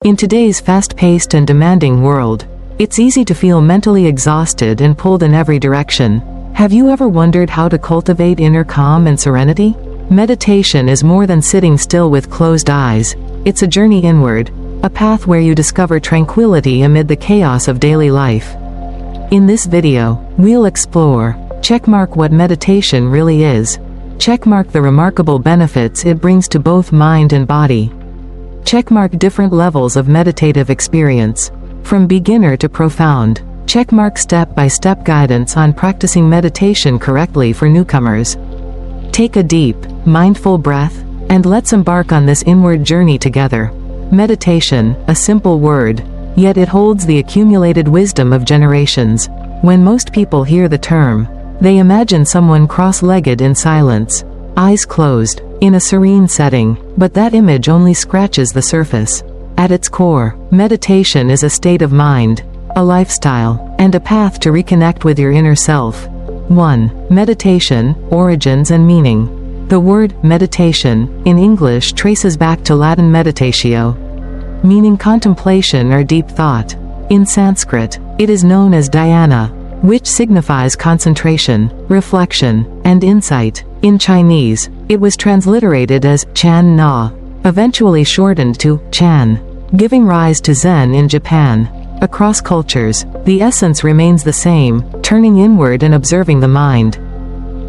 In today's fast-paced and demanding world, it's easy to feel mentally exhausted and pulled in every direction. Have you ever wondered how to cultivate inner calm and serenity? Meditation is more than sitting still with closed eyes. It's a journey inward, a path where you discover tranquility amid the chaos of daily life. In this video, we'll explore, checkmark what meditation really is, checkmark the remarkable benefits it brings to both mind and body, checkmark different levels of meditative experience, from beginner to profound, checkmark step-by-step guidance on practicing meditation correctly for newcomers. Take a deep, mindful breath, and let's embark on this inward journey together. Meditation, a simple word, yet it holds the accumulated wisdom of generations. When most people hear the term, they imagine someone cross-legged in silence, eyes closed, in a serene setting, but that image only scratches the surface. At its core, meditation is a state of mind, a lifestyle, and a path to reconnect with your inner self. 1. Meditation, origins and meaning. The word meditation, in English, traces back to Latin meditatio, meaning contemplation or deep thought. In Sanskrit, it is known as dhyana, which signifies concentration, reflection, and insight. In Chinese, it was transliterated as Chan Na, eventually shortened to Chan, giving rise to Zen in Japan. Across cultures, the essence remains the same, turning inward and observing the mind.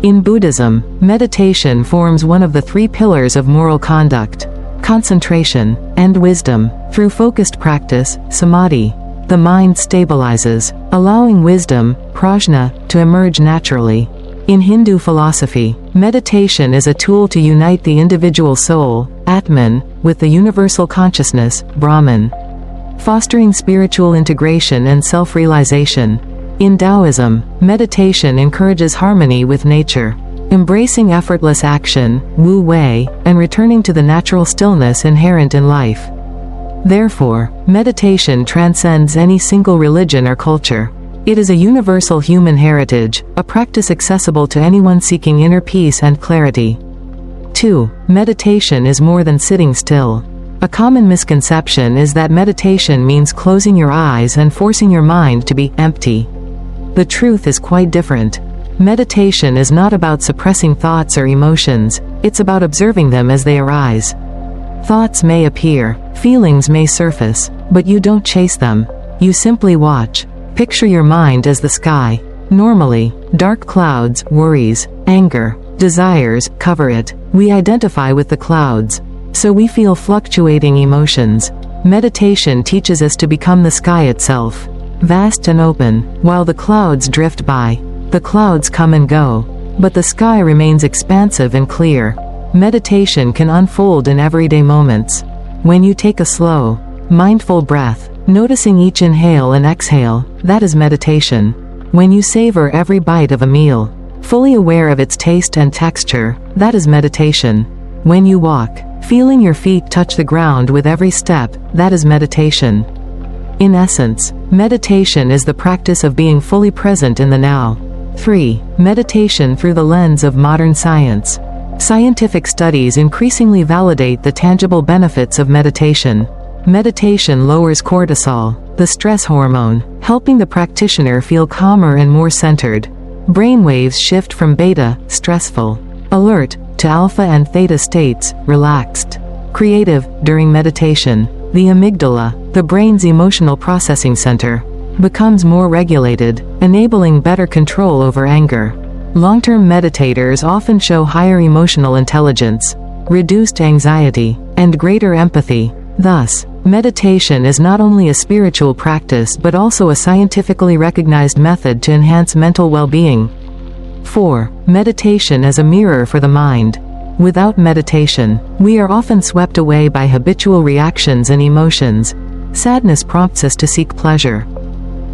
In Buddhism, meditation forms one of the three pillars of moral conduct: concentration and wisdom. Through focused practice, samadhi, the mind stabilizes, allowing wisdom, prajna, to emerge naturally. In Hindu philosophy, meditation is a tool to unite the individual soul, Atman, with the universal consciousness, Brahman, fostering spiritual integration and self-realization. In Taoism, meditation encourages harmony with nature, embracing effortless action, Wu Wei, and returning to the natural stillness inherent in life. Therefore, meditation transcends any single religion or culture. It is a universal human heritage, a practice accessible to anyone seeking inner peace and clarity. 2. Meditation is more than sitting still. A common misconception is that meditation means closing your eyes and forcing your mind to be empty. The truth is quite different. Meditation is not about suppressing thoughts or emotions, it's about observing them as they arise. Thoughts may appear, feelings may surface, but you don't chase them. You simply watch. Picture your mind as the sky. Normally, dark clouds, worries, anger, desires, cover it. We identify with the clouds, so we feel fluctuating emotions. Meditation teaches us to become the sky itself, vast and open. While the clouds drift by, the clouds come and go, but the sky remains expansive and clear. Meditation can unfold in everyday moments. When you take a slow, mindful breath, noticing each inhale and exhale, that is meditation. When you savor every bite of a meal, fully aware of its taste and texture, that is meditation. When you walk, feeling your feet touch the ground with every step, that is meditation. In essence, meditation is the practice of being fully present in the now. 3. Meditation through the lens of modern science. Scientific studies increasingly validate the tangible benefits of meditation. Meditation lowers cortisol, the stress hormone, helping the practitioner feel calmer and more centered. Brainwaves shift from beta, stressful, alert, to alpha and theta states, relaxed, creative. During meditation, the amygdala, the brain's emotional processing center, becomes more regulated, enabling better control over anger. Long-term meditators often show higher emotional intelligence, reduced anxiety, and greater empathy. Thus, meditation is not only a spiritual practice but also a scientifically recognized method to enhance mental well-being. 4. Meditation as a mirror for the mind. Without meditation, we are often swept away by habitual reactions and emotions. Sadness prompts us to seek pleasure.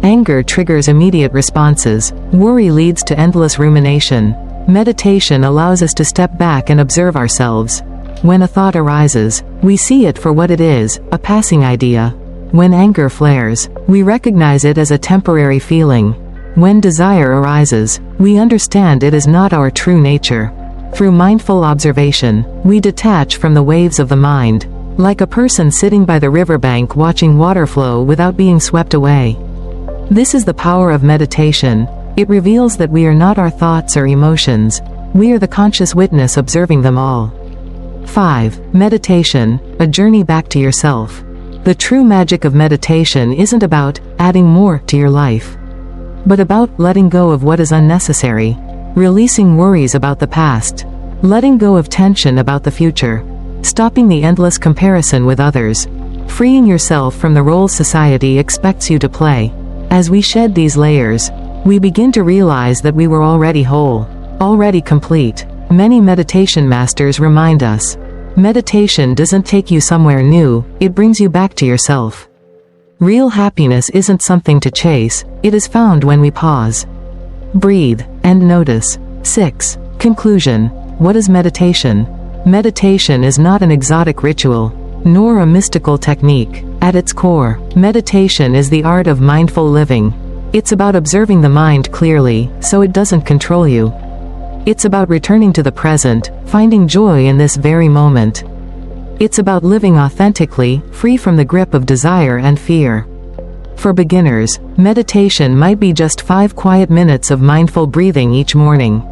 Anger triggers immediate responses. Worry leads to endless rumination. Meditation allows us to step back and observe ourselves. When a thought arises, we see it for what it is, a passing idea. When anger flares, we recognize it as a temporary feeling. When desire arises, we understand it is not our true nature. Through mindful observation, we detach from the waves of the mind. like a person sitting by the riverbank watching water flow without being swept away. This is the power of meditation. It reveals that we are not our thoughts or emotions. We are the conscious witness observing them all. 5. Meditation, a journey back to yourself. The true magic of meditation isn't about adding more to your life, but about letting go of what is unnecessary, releasing worries about the past, letting go of tension about the future, stopping the endless comparison with others, freeing yourself from the roles society expects you to play. As we shed these layers, we begin to realize that we were already whole, already complete. Many meditation masters remind us, meditation doesn't take you somewhere new, it brings you back to yourself. Real happiness isn't something to chase, it is found when we pause, breathe, and notice. 6. Conclusion. What is meditation? Meditation is not an exotic ritual, nor a mystical technique. At its core, meditation is the art of mindful living. It's about observing the mind clearly, so it doesn't control you. It's about returning to the present, finding joy in this very moment. It's about living authentically, free from the grip of desire and fear. For beginners, meditation might be just 5 quiet minutes of mindful breathing each morning.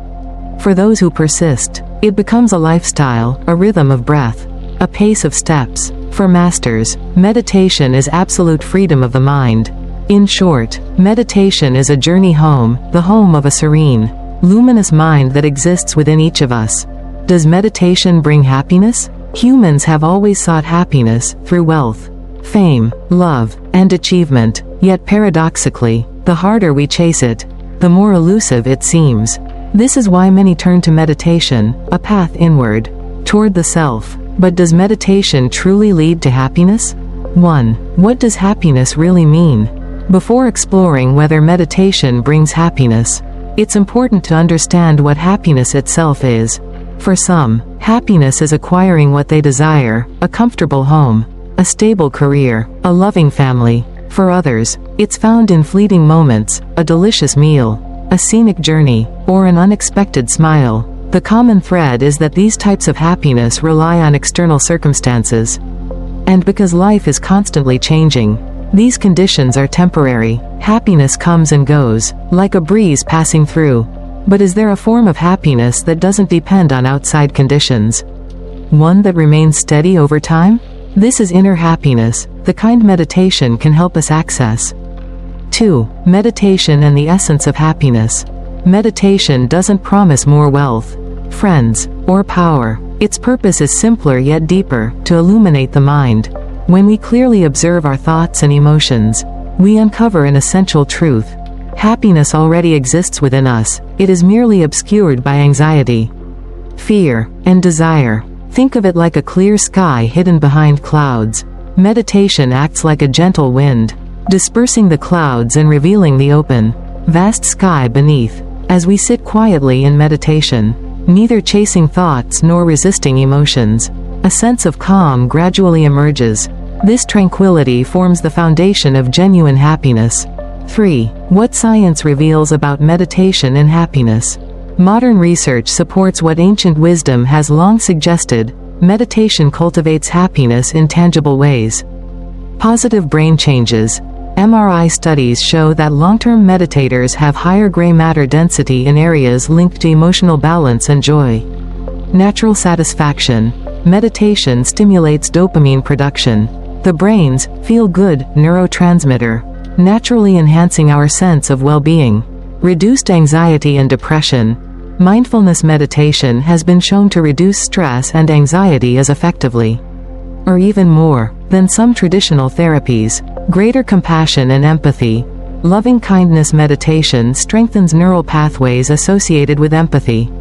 For those who persist, it becomes a lifestyle, a rhythm of breath, a pace of steps. For masters, meditation is absolute freedom of the mind. In short, meditation is a journey home, the home of a serene, luminous mind that exists within each of us. Does meditation bring happiness? Humans have always sought happiness through wealth, fame, love, and achievement, yet paradoxically, the harder we chase it, the more elusive it seems. This is why many turn to meditation, a path inward, toward the self. But does meditation truly lead to happiness? 1. What does happiness really mean? Before exploring whether meditation brings happiness, it's important to understand what happiness itself is. For some, happiness is acquiring what they desire, a comfortable home, a stable career, a loving family. For others, it's found in fleeting moments, a delicious meal, a scenic journey, or an unexpected smile. The common thread is that these types of happiness rely on external circumstances. And because life is constantly changing, these conditions are temporary. Happiness comes and goes, like a breeze passing through. But is there a form of happiness that doesn't depend on outside conditions? One that remains steady over time? This is inner happiness, the kind meditation can help us access. 2. Meditation and the essence of happiness. Meditation doesn't promise more wealth, friends, or power. Its purpose is simpler yet deeper, to illuminate the mind. When we clearly observe our thoughts and emotions, we uncover an essential truth. Happiness already exists within us, it is merely obscured by anxiety, fear, and desire. Think of it like a clear sky hidden behind clouds. Meditation acts like a gentle wind, dispersing the clouds and revealing the open, vast sky beneath. As we sit quietly in meditation, neither chasing thoughts nor resisting emotions, a sense of calm gradually emerges. This tranquility forms the foundation of genuine happiness. 3. What science reveals about meditation and happiness. Modern research supports what ancient wisdom has long suggested: meditation cultivates happiness in tangible ways. Positive brain changes. MRI studies show that long-term meditators have higher gray matter density in areas linked to emotional balance and joy. Natural satisfaction. Meditation stimulates dopamine production, the brain's feel-good neurotransmitter, naturally enhancing our sense of well-being. Reduced anxiety and depression. Mindfulness meditation has been shown to reduce stress and anxiety as effectively, or even more, than some traditional therapies. Greater compassion and empathy. Loving kindness meditation strengthens neural pathways associated with empathy,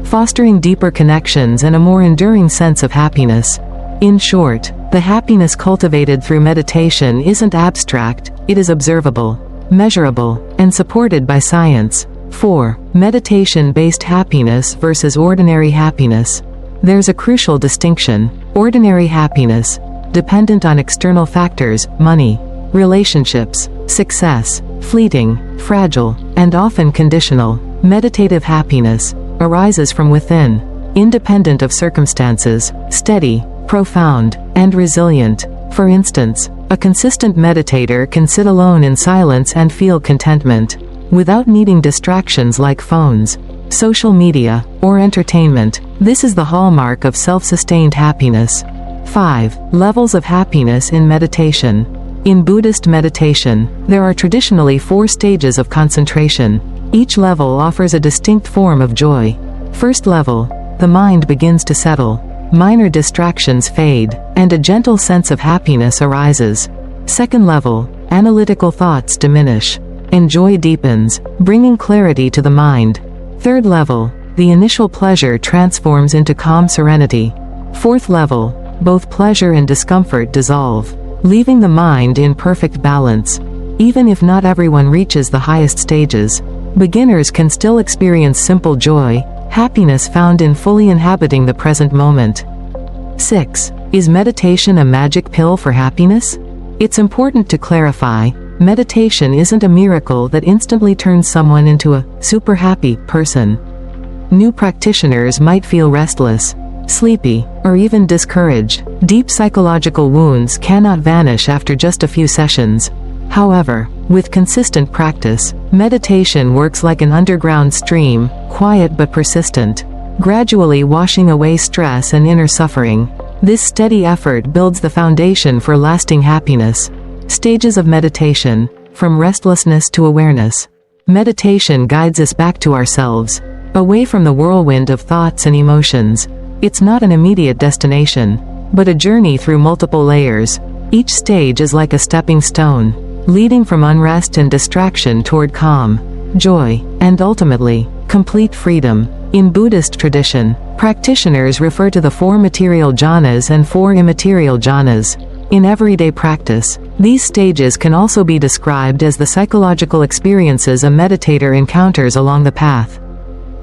fostering deeper connections and a more enduring sense of happiness. In short, the happiness cultivated through meditation isn't abstract, it is observable, measurable, and supported by science. 4. Meditation-based happiness versus ordinary happiness. There's a crucial distinction. Ordinary happiness, dependent on external factors, money, relationships, success, fleeting, fragile, and often conditional. Meditative happiness arises from within, independent of circumstances, steady, profound, and resilient. For instance, a consistent meditator can sit alone in silence and feel contentment, without needing distractions like phones, social media, or entertainment. This is the hallmark of self-sustained happiness. 5. Levels of happiness in meditation. In Buddhist meditation, there are traditionally 4 stages of concentration. Each level offers a distinct form of joy. First level, the mind begins to settle. Minor distractions fade, and a gentle sense of happiness arises. Second level, analytical thoughts diminish, and joy deepens, bringing clarity to the mind. Third level, the initial pleasure transforms into calm serenity. Fourth level, both pleasure and discomfort dissolve, leaving the mind in perfect balance. Even if not everyone reaches the highest stages, beginners can still experience simple joy, happiness found in fully inhabiting the present moment. 6. Is meditation a magic pill for happiness? It's important to clarify, meditation isn't a miracle that instantly turns someone into a super happy person. New practitioners might feel restless, sleepy, or even discouraged. Deep psychological wounds cannot vanish after just a few sessions. However, with consistent practice, meditation works like an underground stream, quiet but persistent, gradually washing away stress and inner suffering. This steady effort builds the foundation for lasting happiness. Stages of meditation, from restlessness to awareness. Meditation guides us back to ourselves, away from the whirlwind of thoughts and emotions. It's not an immediate destination, but a journey through multiple layers. Each stage is like a stepping stone, leading from unrest and distraction toward calm, joy, and ultimately, complete freedom. In Buddhist tradition, practitioners refer to the 4 material jhanas and 4 immaterial jhanas. In everyday practice, these stages can also be described as the psychological experiences a meditator encounters along the path.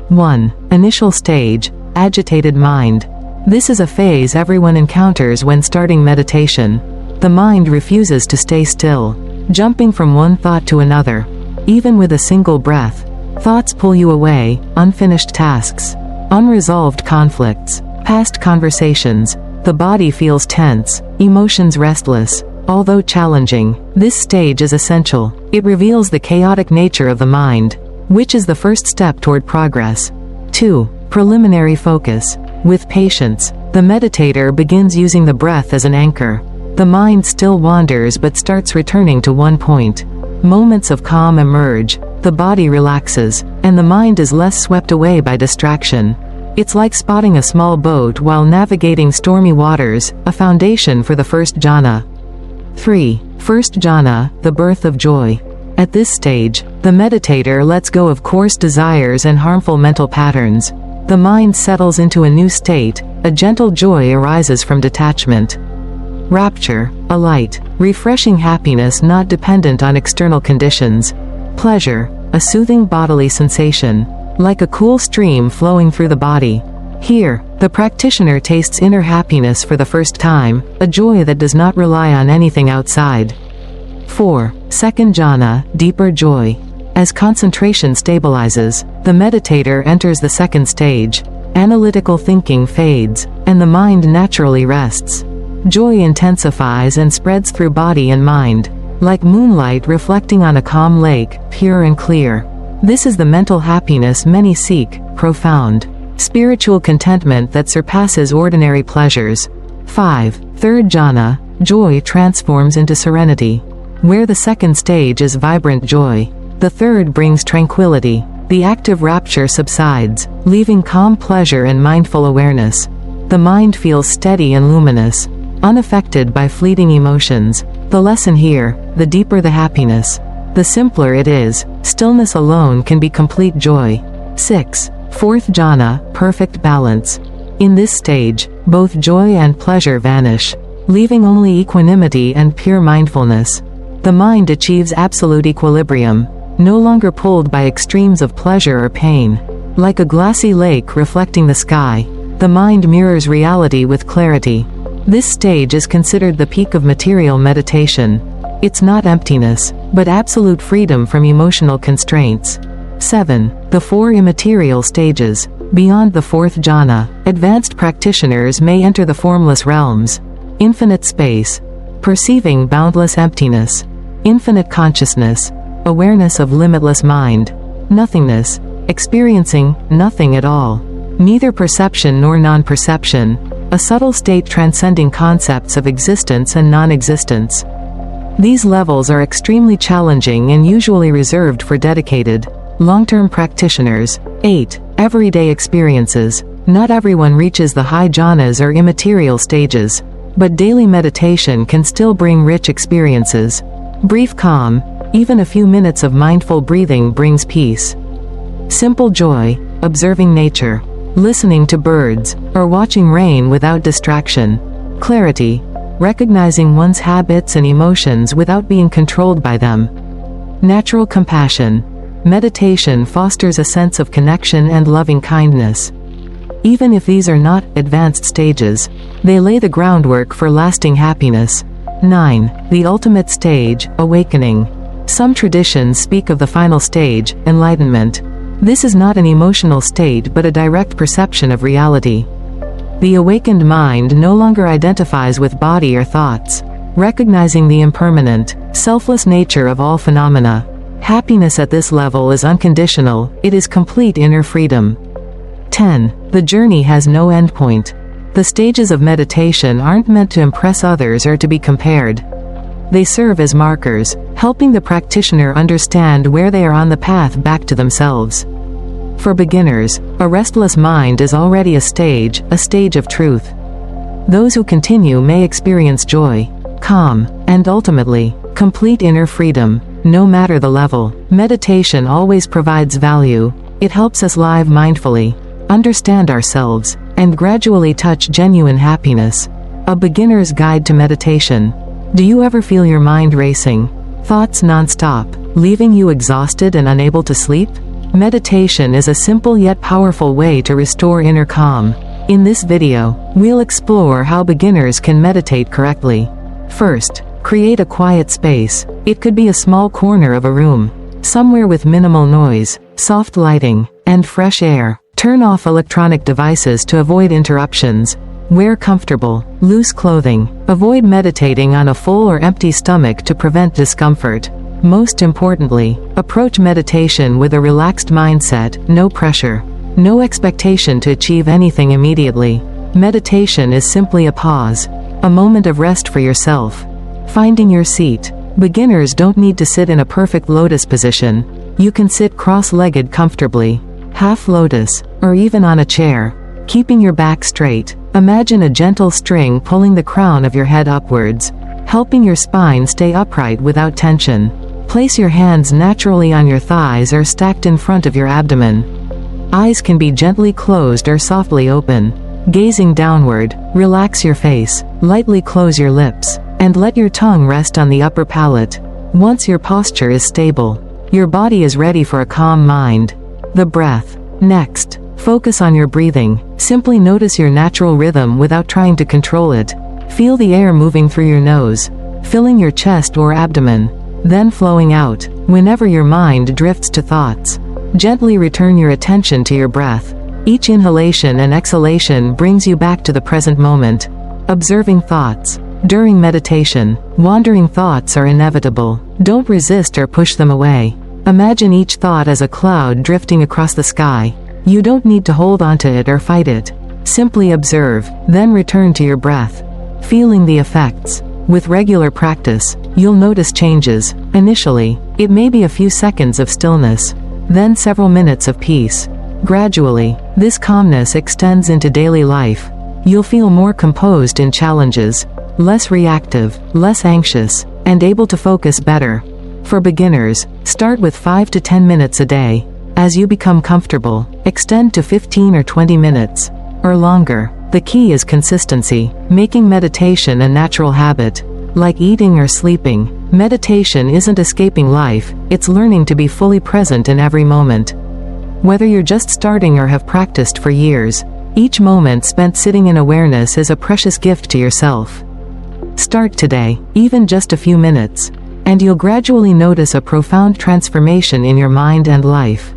1. Initial stage, agitated mind. This is a phase everyone encounters when starting meditation. The mind refuses to stay still, jumping from one thought to another. Even with a single breath, thoughts pull you away, unfinished tasks, unresolved conflicts, past conversations. The body feels tense, emotions restless. Although challenging, this stage is essential. It reveals the chaotic nature of the mind, which is the first step toward progress. 2. Preliminary focus. With patience, the meditator begins using the breath as an anchor. The mind still wanders but starts returning to one point. Moments of calm emerge, the body relaxes, and the mind is less swept away by distraction. It's like spotting a small boat while navigating stormy waters, a foundation for the first jhana. 3. First jhana, the birth of joy. At this stage, the meditator lets go of coarse desires and harmful mental patterns. The mind settles into a new state, a gentle joy arises from detachment. Rapture, a light, refreshing happiness not dependent on external conditions. Pleasure, a soothing bodily sensation, like a cool stream flowing through the body. Here, the practitioner tastes inner happiness for the first time, a joy that does not rely on anything outside. 4. Second jhana, deeper joy. As concentration stabilizes, the meditator enters the second stage. Analytical thinking fades, and the mind naturally rests. Joy intensifies and spreads through body and mind, like moonlight reflecting on a calm lake, pure and clear. This is the mental happiness many seek, profound, spiritual contentment that surpasses ordinary pleasures. 5. Third jhana, joy transforms into serenity. Where the second stage is vibrant joy, the third brings tranquility. The active rapture subsides, leaving calm pleasure and mindful awareness. The mind feels steady and luminous, unaffected by fleeting emotions. The lesson here, the deeper the happiness, the simpler it is. Stillness alone can be complete joy. 6. Fourth jhana, perfect balance. In this stage, both joy and pleasure vanish, leaving only equanimity and pure mindfulness. The mind achieves absolute equilibrium, no longer pulled by extremes of pleasure or pain. Like a glassy lake reflecting the sky, the mind mirrors reality with clarity. This stage is considered the peak of material meditation. It's not emptiness, but absolute freedom from emotional constraints. 7. The 4 immaterial stages. Beyond the fourth jhana, advanced practitioners may enter the formless realms, infinite space, perceiving boundless emptiness, infinite consciousness, awareness of limitless mind, nothingness, experiencing nothing at all, neither perception nor non-perception, a subtle state transcending concepts of existence and non-existence. These levels are extremely challenging and usually reserved for dedicated, long-term practitioners. 8. Everyday experiences. Not everyone reaches the high jhanas or immaterial stages, but daily meditation can still bring rich experiences. Brief calm, even a few minutes of mindful breathing brings peace. Simple joy, observing nature, listening to birds, or watching rain without distraction. Clarity, recognizing one's habits and emotions without being controlled by them. Natural compassion. Meditation fosters a sense of connection and loving kindness. Even if these are not advanced stages, they lay the groundwork for lasting happiness. 9. The ultimate stage, awakening. Some traditions speak of the final stage, enlightenment. This is not an emotional state but a direct perception of reality. The awakened mind no longer identifies with body or thoughts, recognizing the impermanent, selfless nature of all phenomena. Happiness at this level is unconditional, it is complete inner freedom. 10. The journey has no endpoint. The stages of meditation aren't meant to impress others or to be compared. They serve as markers, helping the practitioner understand where they are on the path back to themselves. For beginners, a restless mind is already a stage of truth. Those who continue may experience joy, calm, and ultimately, complete inner freedom, no matter the level. Meditation always provides value. It helps us live mindfully, understand ourselves, and gradually touch genuine happiness. A beginner's guide to meditation. Do you ever feel your mind racing? Thoughts non-stop, leaving you exhausted and unable to sleep? Meditation is a simple yet powerful way to restore inner calm. In this video, we'll explore how beginners can meditate correctly. First, create a quiet space. It could be a small corner of a room, somewhere with minimal noise, soft lighting, and fresh air. Turn off electronic devices to avoid interruptions. Wear comfortable, loose clothing. Avoid meditating on a full or empty stomach to prevent discomfort. Most importantly, approach meditation with a relaxed mindset, no pressure, no expectation to achieve anything immediately. Meditation is simply a pause, a moment of rest for yourself. Finding your seat. Beginners don't need to sit in a perfect lotus position. You can sit cross-legged comfortably, half lotus, or even on a chair, keeping your back straight. Imagine a gentle string pulling the crown of your head upwards, helping your spine stay upright without tension. Place your hands naturally on your thighs or stacked in front of your abdomen. Eyes can be gently closed or softly open. Gazing downward, relax your face, lightly close your lips, and let your tongue rest on the upper palate. Once your posture is stable, your body is ready for a calm mind. The breath. Next, focus on your breathing. Simply notice your natural rhythm without trying to control it. Feel the air moving through your nose, filling your chest or abdomen, then flowing out. Whenever your mind drifts to thoughts, gently return your attention to your breath. Each inhalation and exhalation brings you back to the present moment. Observing thoughts. During meditation, wandering thoughts are inevitable. Don't resist or push them away. Imagine each thought as a cloud drifting across the sky. You don't need to hold onto it or fight it. Simply observe, then return to your breath, feeling the effects. With regular practice, you'll notice changes. Initially, it may be a few seconds of stillness, then several minutes of peace. Gradually, this calmness extends into daily life. You'll feel more composed in challenges, less reactive, less anxious, and able to focus better. For beginners, start with 5 to 10 minutes a day. As you become comfortable, extend to 15 or 20 minutes, or longer. The key is consistency, making meditation a natural habit. Like eating or sleeping, meditation isn't escaping life, it's learning to be fully present in every moment. Whether you're just starting or have practiced for years, each moment spent sitting in awareness is a precious gift to yourself. Start today, even just a few minutes, and you'll gradually notice a profound transformation in your mind and life.